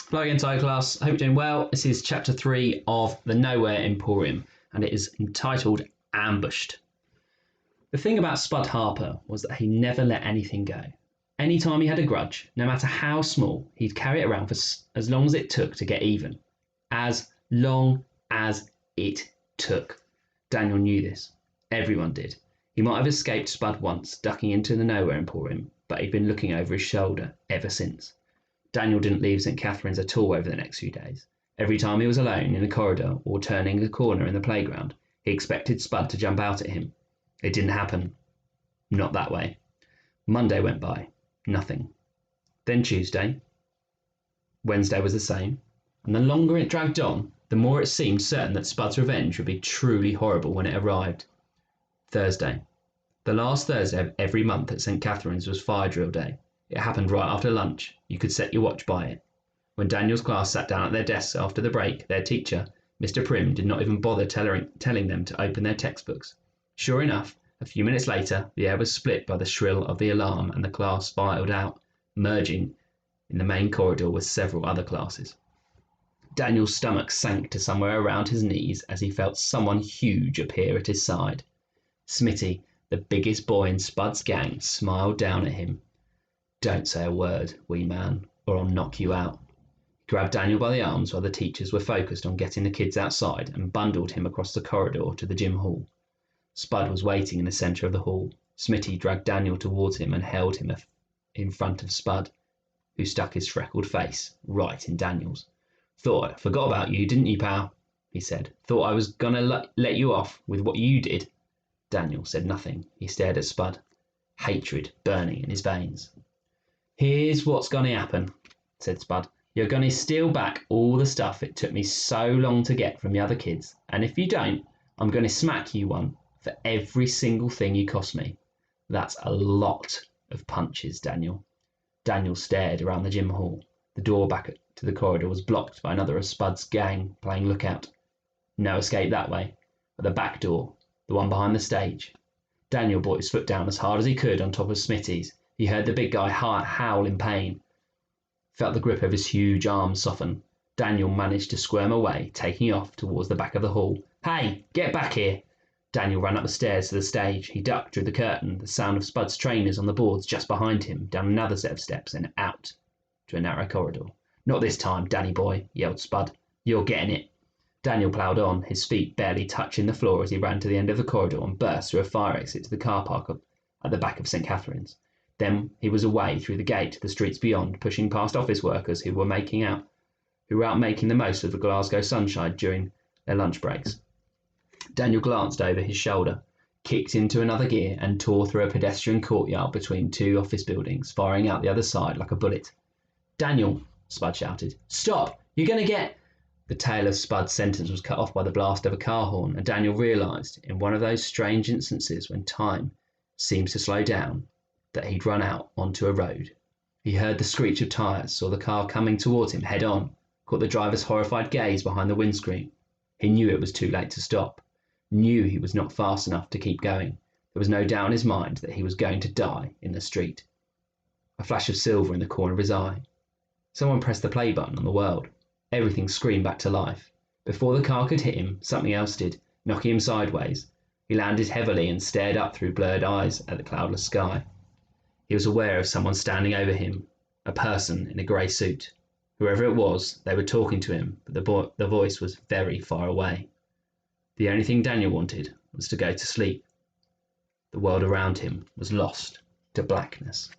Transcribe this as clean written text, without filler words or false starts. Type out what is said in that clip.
Hello again, Thai class. Hope you're doing well. This is chapter 3 of the Nowhere Emporium, and it is entitled Ambushed. The thing about Spud Harper was that he never let anything go. Anytime he had a grudge, no matter how small, he'd carry it around for as long as it took to get even. As long as it took. Daniel knew this. Everyone did. He might have escaped Spud once, ducking into the Nowhere Emporium, but he'd been looking over his shoulder ever since. Daniel didn't leave St. Catherine's at all over the next few days. Every time he was alone in the corridor or turning a corner in the playground, he expected Spud to jump out at him. It didn't happen. Not that way. Monday went by. Nothing. Then Tuesday. Wednesday was the same. And the longer it dragged on, the more it seemed certain that Spud's revenge would be truly horrible when it arrived. Thursday. The last Thursday of every month at St. Catherine's was fire drill day. It happened right after lunch. You could set your watch by it. When Daniel's class sat down at their desks after the break, their teacher, Mr. Prim, did not even bother telling them to open their textbooks. Sure enough, a few minutes later, the air was split by the shrill of the alarm and the class filed out, merging in the main corridor with several other classes. Daniel's stomach sank to somewhere around his knees as he felt someone huge appear at his side. Smitty, the biggest boy in Spud's gang, smiled down at him. "Don't say a word, wee man, or I'll knock you out." He grabbed Daniel by the arms while the teachers were focused on getting the kids outside and bundled him across the corridor to the gym hall. Spud was waiting in the centre of the hall. Smitty dragged Daniel towards him and held him in front of Spud, who stuck his freckled face right in Daniel's. "Thought I forgot about you, didn't you, pal?" he said. "Thought I was gonna let you off with what you did." Daniel said nothing. He stared at Spud, hatred burning in his veins. "Here's what's going to happen," said Spud. "You're going to steal back all the stuff it took me so long to get from the other kids. And if you don't, I'm going to smack you one for every single thing you cost me." "That's a lot of punches, Daniel." Daniel stared around the gym hall. The door back to the corridor was blocked by another of Spud's gang playing lookout. No escape that way, but the back door, the one behind the stage. Daniel brought his foot down as hard as he could on top of Smitty's. He heard the big guy howl in pain, felt the grip of his huge arms soften. Daniel managed to squirm away, taking off towards the back of the hall. "Hey, get back here!" Daniel ran up the stairs to the stage. He ducked through the curtain, the sound of Spud's trainers on the boards just behind him, down another set of steps and out to a narrow corridor. "Not this time, Danny boy," yelled Spud. "You're getting it." Daniel ploughed on, his feet barely touching the floor as he ran to the end of the corridor and burst through a fire exit to the car park at the back of St. Catherine's. Then he was away through the gate to the streets beyond, pushing past office workers who were out making the most of the Glasgow sunshine during their lunch breaks. Daniel glanced over his shoulder, kicked into another gear, and tore through a pedestrian courtyard between two office buildings, firing out the other side like a bullet. "Daniel," Spud shouted. "Stop! You're going to get—" The tail of Spud's sentence was cut off by the blast of a car horn, and Daniel realised, in one of those strange instances when time seems to slow down, that he'd run out onto a road. He heard the screech of tyres, saw the car coming towards him head on, caught the driver's horrified gaze behind the windscreen. He knew it was too late to stop, knew he was not fast enough to keep going. There was no doubt in his mind that he was going to die in the street. A flash of silver in the corner of his eye. Someone pressed the play button on the world. Everything screamed back to life. Before the car could hit him, something else did, knocking him sideways. He landed heavily and stared up through blurred eyes at the cloudless sky. He was aware of someone standing over him, a person in a grey suit. Whoever it was, they were talking to him, but the voice was very far away. The only thing Daniel wanted was to go to sleep. The world around him was lost to blackness.